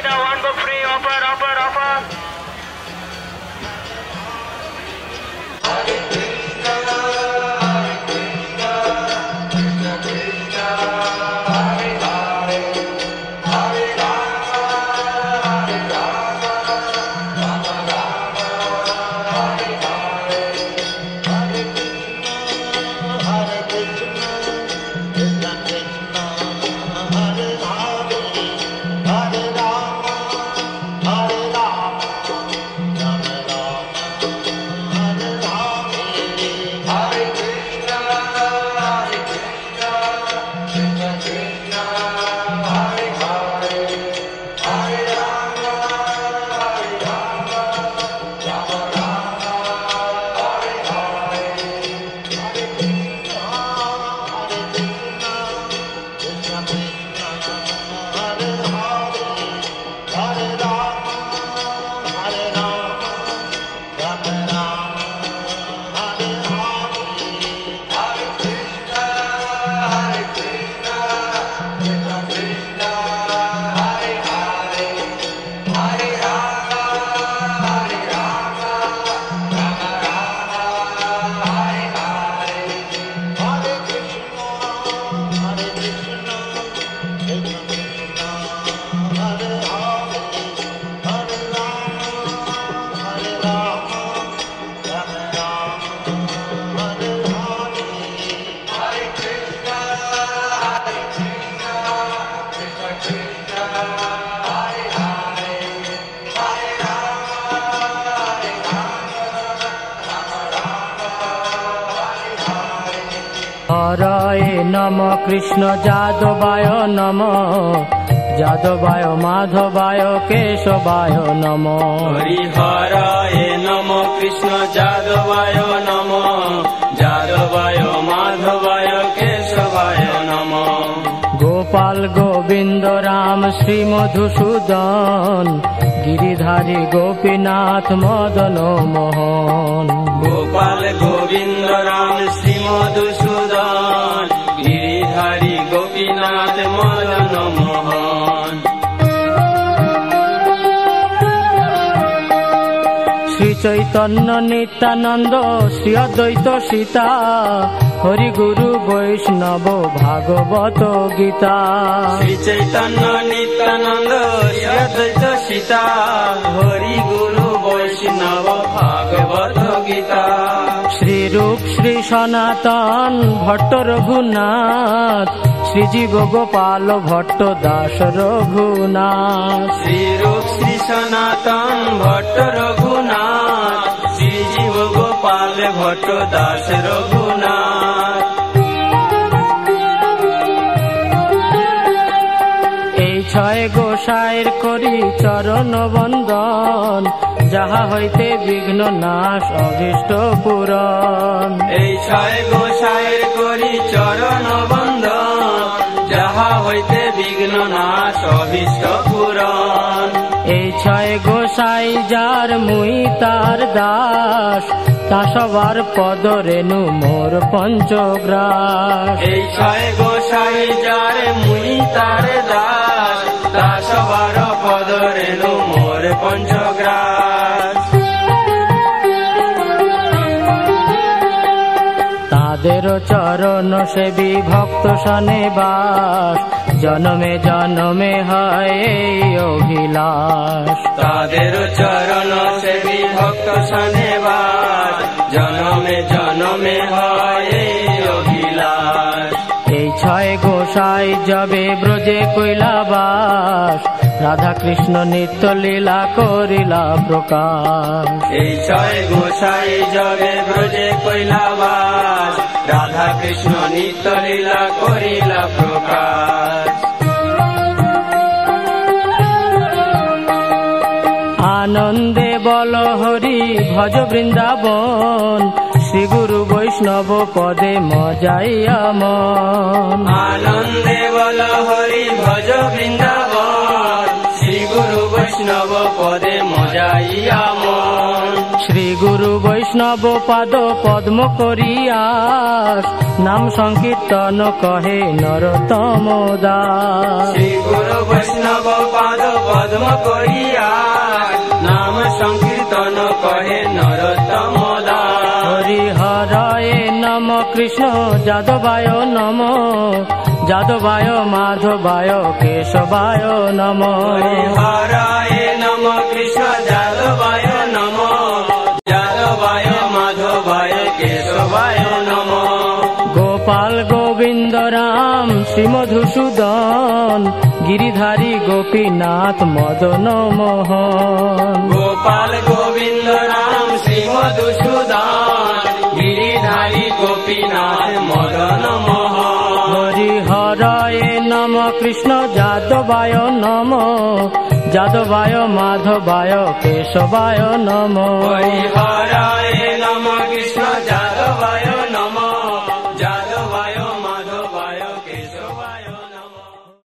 the one for free offer. হরায় নম কৃষ্ণ যাদবায় নম, যাদবায় মাধবায় কেশবায় নম। হরি হরায় নম কৃষ্ণ যাদবায় নম, যাদবায় মাধবায় কেশবায় নম। গোপাল গোবিন্দ রাম শ্রী মধুসূদন, গিরিধারী গোপীনাথ মদন মোহন। গোপাল গোবিন্দ রাম শ্রী মধুসূদন, গিরিধারী গোপীনাথ মদন মোহন। শ্রী চৈতন্য নিত্যানন্দ শ্রী অদ্বৈত সীতা, হরি গুরু বৈষ্ণব ভাগবত গীতা। শ্রী চৈতন্য নিত্যানন্দ শ্রী অদ্বৈত সীতা, হরি গুরু বৈষ্ণব ভাগবত গীতা। শ্রী রূপ শ্রী সনাতন ভট্ট রঘুনাথ, শ্রীজীব গোপাল ভট্ট দাস রঘুনাথ। শ্রী রূপ শ্রী সনাতন ভট্ট রঘুনাথ, শ্রীজীব গোপাল ভট্ট দাস রঘুনাথ। এই ছয় গোসাইর করি চরণ বন্দন, যাহা হইতে বিঘ্ন নাশ অভীষ্ট পূরণ। এই ছয় গোসাইর করি চরণ বন্দন, যাহা হইতে বিঘ্ন নাশ অভীষ্ট পূরণ। এই ছয় গোসাই যার মুই তার দাস, তা সবার পদ রেণু মোর পঞ্চগ্রাস। এই ছয় গোসাই যার মুই তার দাস, তা সবার পদ রেণু মোর পঞ্চগ্রাস। তাদের চরণ সেবী ভক্ত সনে বাস, জনমে জনমে হয় এই অভিলাষ। তাদের চরণ সেবী ভক্ত সনে বাস, জনমে জনমে হয় এই অভিলাষ। এই ছয় গোসাই যবে ব্রজে কৈলাবাস, রাধা কৃষ্ণ নিত্য লীলা করিলা প্রকাশ। এই ছয় গোসাই যবে ব্রজে কৈলাবাস, রাধা কৃষ্ণ নিত্য লীলা করিলা প্রকাশ। আনন্দে বল হরি ভজ বৃন্দাবন, শ্রী গুরু বৈষ্ণব পদে মজাইয়া মন। আনন্দে বল হরি ভজ বৃন্দাবন, শ্রী গুরু বৈষ্ণব বৈষ্ণব পদে মজাইয়া মন। শ্রী গুরু বৈষ্ণব পাদ পদ্ম করিয়াস নাম সংকীর্তন কহে নরোত্তম দাস। শ্রী গুরু বৈষ্ণব পাদ পদ্ম করিয়া নাম সংকীর্তন কহে নরোত্তম দাস। হরিহরায় নম কৃষ্ণ যাদবায় নম, যাদবায় মাধবায় কেশবায় নম। হরিহরায় নম কৃষ্ণ যাদবায় নম, যাদবায় মাধবায় কেশবায় নম। গোপাল গোবিন্দ রাম শ্রী মধুসূদন গিরিধারী গোপীনাথ মদন মোহন। গোপাল গোবিন্দ রাম শ্রী মধুসূদন গিরিধারী গোপীনাথ মদন মোহন। হরিহরায় নম কৃষ্ণ যাদবায় নম, যাদবায় মাধবায় কেশবায় নম। হরিহরায় নম কৃষ্ণ